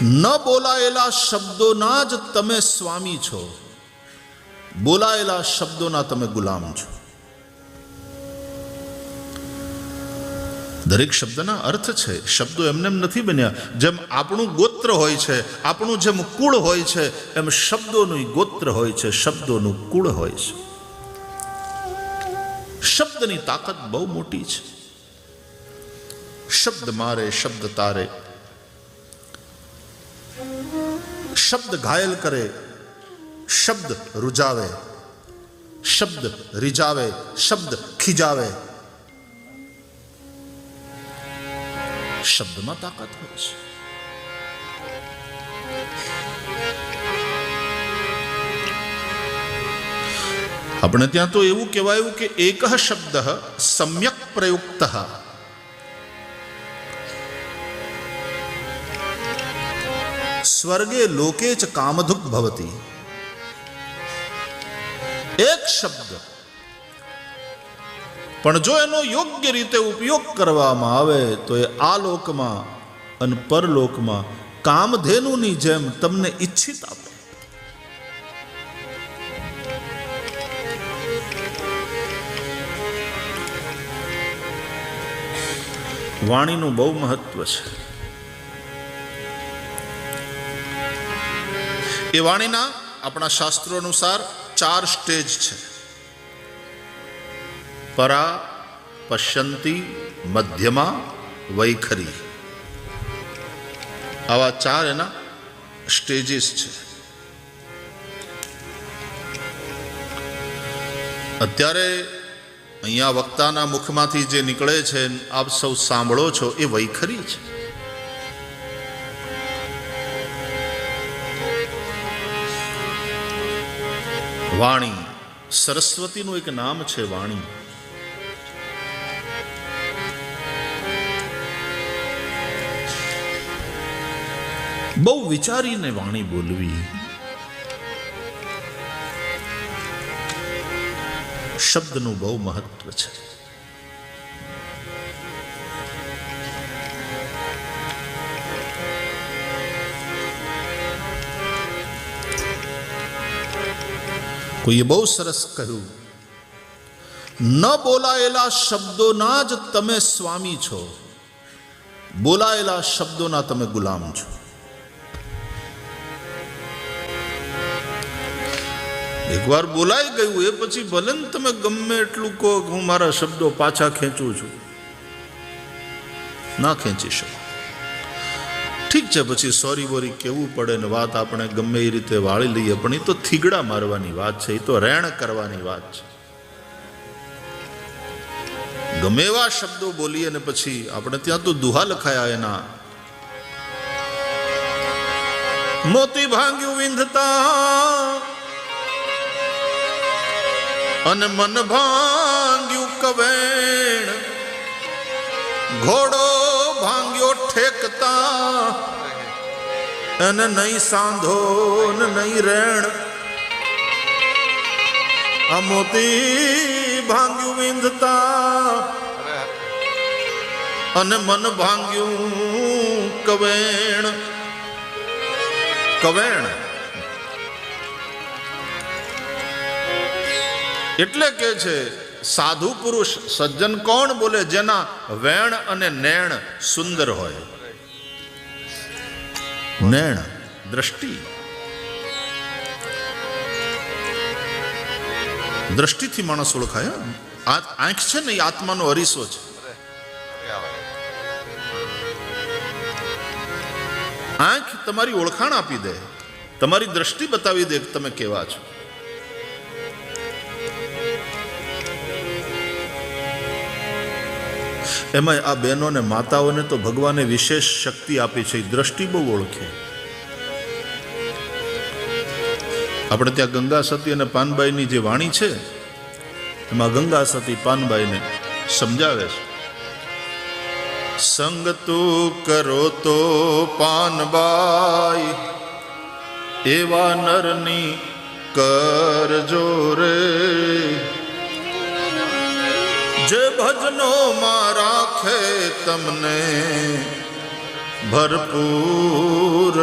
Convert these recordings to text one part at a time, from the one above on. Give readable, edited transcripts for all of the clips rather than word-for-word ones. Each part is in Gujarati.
ન બોલાયેલા શબ્દોના જ તમે સ્વામી છો, બોલાયેલા શબ્દોના તમે ગુલામ છો. દરેક શબ્દના અર્થ છે. શબ્દો એમને એમ નથી બન્યા. જેમ આપણું ગોત્ર હોય છે, આપણું જેમ કુળ હોય છે, એમ શબ્દોનું ગોત્ર હોય છે, શબ્દોનું કુળ હોય છે. શબ્દની તાકાત બહુ મોટી છે. શબ્દ મારે, શબ્દ તારે, શબ્દ ઘાયલ કરે, શબ્દ રૂજાવે, શબ્દ રીજાવે, શબ્દ ખીજાવે. શબ્દમાં તાકાત હોય છે. આપણે ત્યાં તો એવું કહેવાયું કે એક શબ્દ સમ્યક પ્રયુક્ત, સ્વર્ગે લોકે ચ કામધુક ભવતી. એક શબ્દ પણ જો એનો યોગ્ય રીતે ઉપયોગ કરવામાં આવે તો એ આ લોકમાં અને પરલોકમાં કામધેનુની જેમ તમને ઈચ્છિત આપે. વાણીનું બહુ મહત્વ છે. એ વાણીના આપણા શાસ્ત્રો અનુસાર 4 સ્ટેજ છે. પરા, પશ્યંતી, મધ્યમા, વૈખરી. આવા 4 એના સ્ટેજીસ છે. અત્યારે અહીંયા વક્તાના મુખમાંથી જે નીકળે છે, આપ સૌ સાંભળો છો, એ વૈખરી છે. વાણી સરસ્વતીનું એક નામ છે. વાણી બહુ વિચારીને વાણી બોલવી. શબ્દનું બહુ મહત્વ છે. કોઈએ બહુ સરસ કહ્યું, ન બોલાયેલા શબ્દોના જ તમે સ્વામી છો, બોલાયેલા શબ્દોના તમે ગુલામ છો. એકવાર બોલાઈ ગયું એ પછી ભલે ને તમે ગમે એટલું કહો કે હું મારા શબ્દો પાછા ખેંચું છું, ના ખેંચી શકો. ઠીક છે, પછી સોરી બોરી કેવું પડે ને વાત આપણે ગમે એ રીતે વાળી લઈએ, પણ એ તો થીગડા મારવાની વાત છે, એ તો રેણ કરવાની વાત છે. ગમે એવા શબ્દો બોલીએ ને પછી આપણે ત્યાં તો દુહા લખાયા એના, મોતી ભાંગ્યું વિંધતા અને મન ભાંગ્યું કવેણ, ઘોડો ભાંગ્યો ઠેકતા અને નહીં સાંધો ને નહીં રેણ. આ મોતી ભાંગ્યું વિંધતા અને મન ભાંગ્યું કવેણ. કવેણ એટલે કે છે સાધુ પુરુષ સજ્જન કોણ બોલે? જેના વેણ અને નેણ સુંદર હોય. નેણ દ્રષ્ટિ, દ્રષ્ટિથી માણસ ઓળખાય. આંખ છે ને એ આત્માનો અરીસો છે. આંખ તમારી ઓળખાણ આપી દે, તમારી દ્રષ્ટિ બતાવી દે કે તમે કેવા છો. એમાં આ બહેનોને માતાઓને તો ભગવાને વિશેષ શક્તિ આપી છે, દ્રષ્ટિ બહુ ઓળખે. આપણે ત્યાં ગંગા સતી અને પાનબાઈની જે વાણી છે, એમાં ગંગા સતી પાનબાઈને સમજાવે છે, સંગ તું કરો તો પાનબાઈ એવા નરની કરજો રે, જે ભજનો માં રાખે તમને ભરપૂર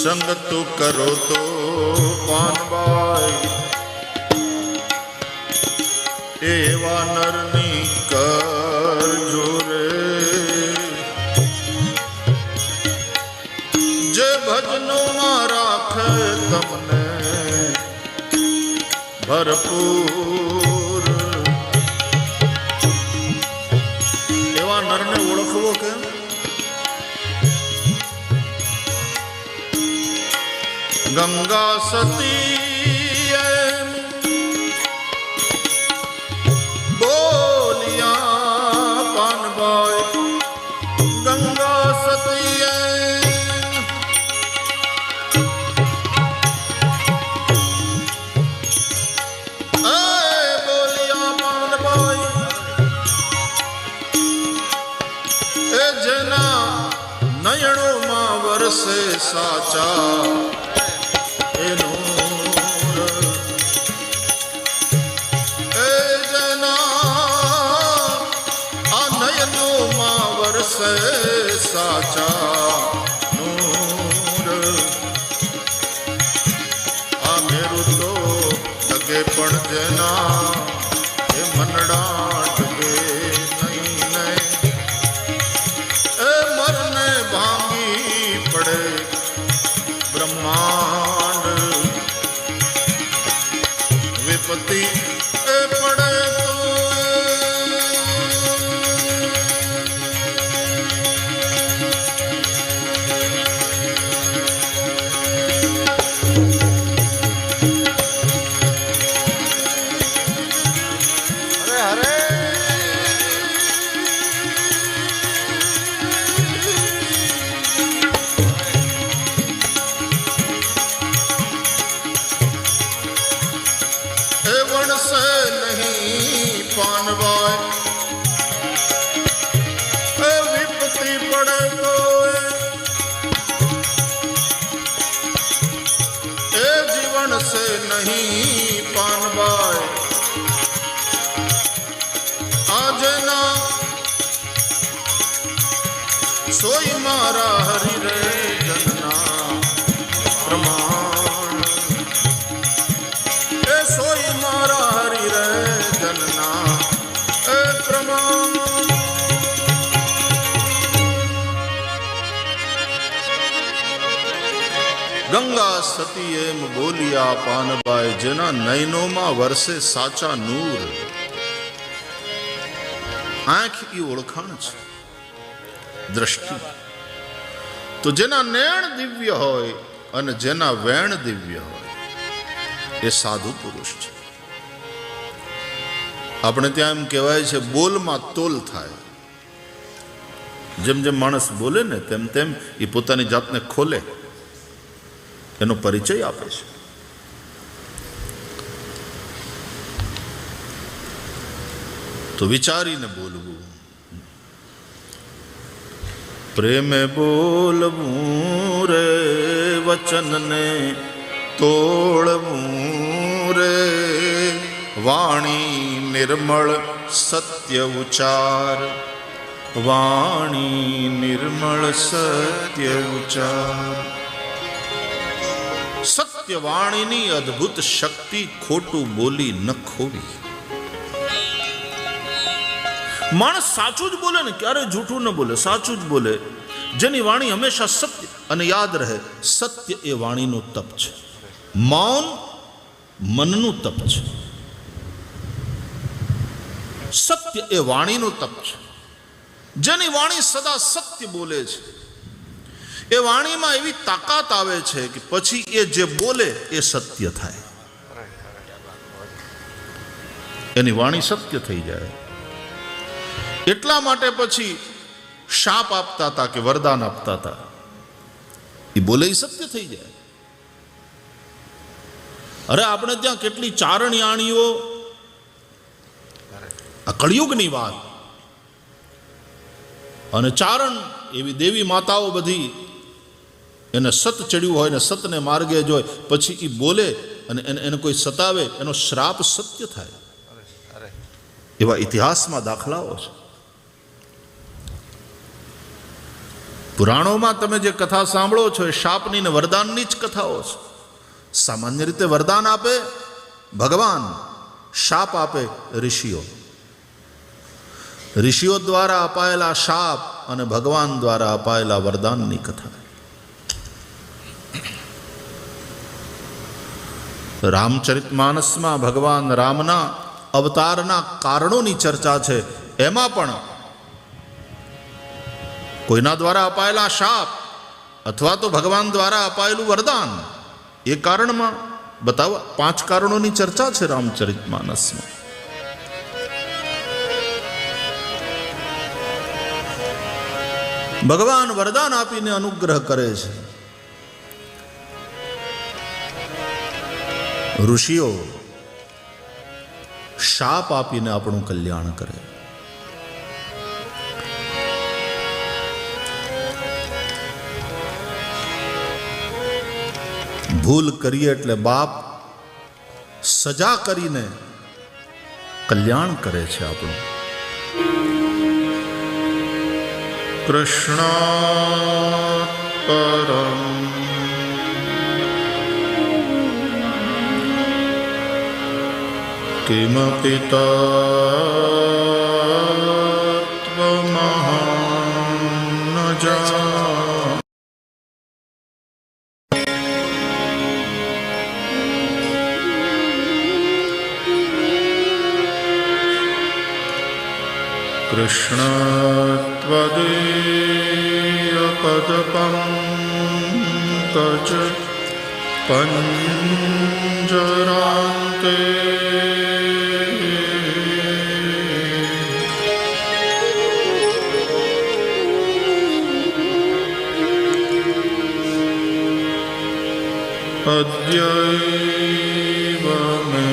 સંગ તું કરો તો પાનબાઈ એવા નરની કરજો રે જે ભજનો માં રાખે તમને ભરપૂર એવા નરને ઓળખવો કેમ? ગંગા સતી બોલિયા પાનબાઈ ગંગા સતી બોલિયા પાનબાઈ એ જેના નયણોમાં વરસે સાચા સાચા નૂર આ મેરું તો ડગે પણ જેના એ મનડા ડગે નહીં ને એ મરને ભાંગી પડે બ્રહ્માંડ વિપત્તિ એ પડે પાનબાઈ એ વિપત્તિ પડે તો એ જીવન સે નહીં પાનબાઈ આજના સોઈ મારા હરિ રે જનના પ્રમાણ એ સોઈ મારા હરિ રે ગંગા સતી એમ બોલિયા પાનબાઈ જેના નયનોમાં વરસે સાચા નૂર આંખ એ ઓળખાણ છે દ્રષ્ટિ તો જેના નયન દિવ્ય હોય અને જેના વેણ દિવ્ય હોય એ સાધુ પુરુષ છે. આપણે ત્યાં એમ કહેવાય છે બોલમાં તોલ થાય. જેમ જેમ માણસ બોલે ને તેમ તેમ એ પોતાની જાતને ખોલે, એનો પરિચય આપે છે. તો વિચારીને બોલવું, પ્રેમે બોલવું રે, વચનને તોડવું રે, વાણી નિર્મળ સત્ય ઉચાર, વાણી નિર્મળ સત્ય ઉચાર. સત્ય વાણીની અદ્ભુત શક્તિ, ખોટું બોલી ન ખોવી. માણસ સાચું જ બોલે ને, ક્યારે જૂઠું ન બોલે, સાચું જ બોલે. જેની વાણી હંમેશા સત્ય. અને યાદ રહે, સત્ય એ વાણીનું તપ છે, મૌન મનનું તપ છે. સત્ય એ વાણીનું તપ છે. જેની વાણી સદા સત્ય બોલે છે, એ વાણીમાં એવી તાકાત આવે છે કે પછી એ જે બોલે એ સત્ય થાય. એની વાણી સત્ય થઈ જાય. એટલા માટે પછી શાપ આપતા હતા કે વરદાન આપતા હતા, એ બોલે એ સત્ય થઈ જાય. અરે આપણે ત્યાં કેટલી ચારણયાણીઓ, આ કળિયુગની વાત, અને ચારણ એવી દેવી માતાઓ બધી એને સત ચડ્યું હોય ને સતને માર્ગે જ હોય, પછી એ બોલે અને એને કોઈ સતાવે, એનો શ્રાપ સત્ય થાય. એવા ઇતિહાસમાં દાખલાઓ છે. પુરાણોમાં તમે જે કથા સાંભળો છો એ શાપની ને વરદાનની જ કથાઓ છે. સામાન્ય રીતે વરદાન આપે ભગવાન, શાપ આપે ઋષિઓ. ઋષિઓ દ્વારા અપાયેલા શાપ અને ભગવાન દ્વારા અપાયેલા વરદાનની કથા. રામચરિતમાનસમાં ભગવાન રામના અવતારના કારણોની ચર્ચા છે. એમાં પણ કોઈના દ્વારા અપાયેલા શાપ અથવા તો ભગવાન દ્વારા અપાયેલું વરદાન, એ કારણમાં બતાવવા 5 કારણોની ચર્ચા છે રામચરિતમાનસમાં. ભગવાન વરદાન આપીને અનુગ્રહ કરે છે. ઋષિઓ શાપ આપીને આપણું કલ્યાણ કરે. ભૂલ કરીએ એટલે બાપ સજા કરીને કલ્યાણ કરે છે આપણું. કૃષ્ણાત પરમ કિમપિ તત્વમહં ન જાનામિ. કૃષ્ણ ત્વદીય પદપંકજ પંજરાંતે અદ્યૈવ મે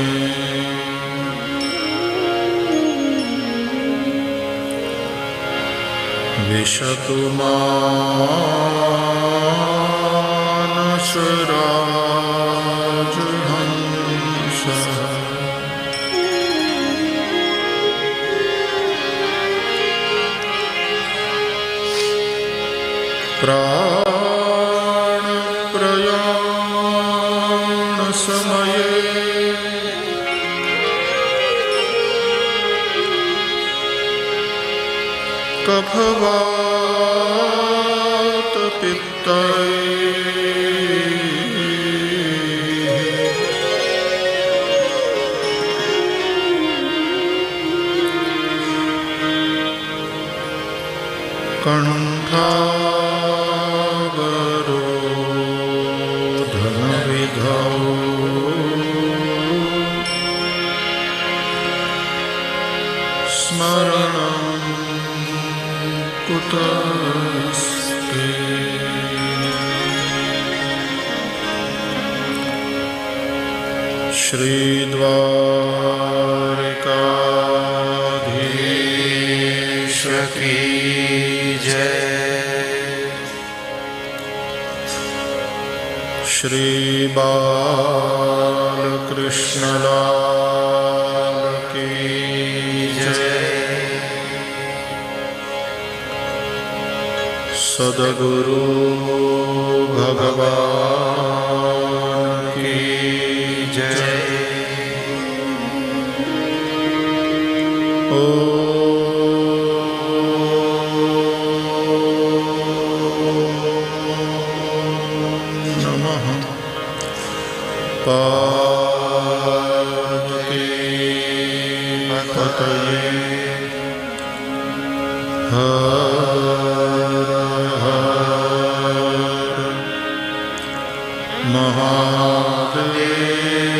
વિશતુ માનસ રાજહંસ. પ્રાણ પ્રયાણ સમયે કફવાત પિત્તૈ કંઠાવરોધન વિધૌ સ્મરણં કુતસ્તે. શ્રી દ્વારકાધીશ કી જય. શ્રી બાલકૃષ્ણલાલ કી જય. સદગુરુ ભગવાન કી જય. ઓમ નમઃ પાર્વતી પતયે. મહાદેવ.